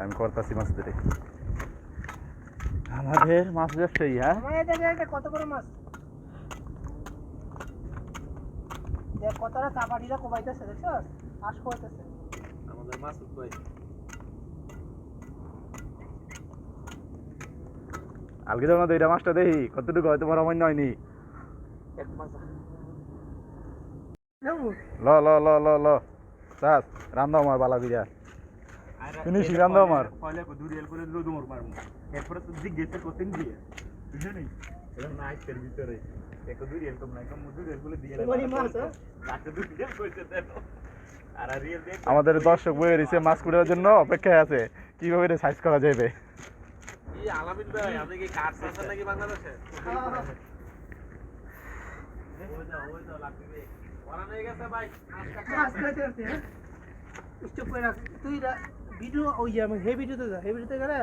আমি করতেছি মাছ ধরে আমাদের মাছ ব্যবসায়ী। হ্যাঁ কত বড় মাছ দেখ, কতটা চাপাটিরা কোবাইতেছে, দেখছো আশ কোবাইতেছে আমাদের মাছ কই আলগে যখন দুইটা মাছটা দেখি কতটুকু হয় তোমার অমান্য হয়নি। এক মাছ ল ল ল ল ল চাস রান্না আমার বালা বিরা ফিনিশিং রান্না আমার পয়লা কো দুরিয়াল করে দিলো তোমার মারমু এরপরে তো জিজ্ঞেস করতেন দিয়ে বুঝছো নি এটা নাইটের ভিতরে এক দুরিয়াল কম নাই কম দুরিয়াল বলে দিয়ে তোমারই মাছ রাতে দুরিয়াল কইতে দেন আর রিয়েল দেখ আমাদের দর্শক বয়ে রয়েছে মাছ কুড়ার জন্য অপেক্ষায় আছে কিভাবে এটা সাইজ করা যাবে। এই আলামিন ভাই আপনি কি কাঠ চাষের নাকি বাংলাদেশে ওই তো লাগবে ওরা নিয়ে গেছে ভাই মাছ খাইতে আসছে। স্টপ করে রাখ তুই ভিডিও ওই যে আমি হে ভিডিওতে যা, হে ভিডিওতে গেলে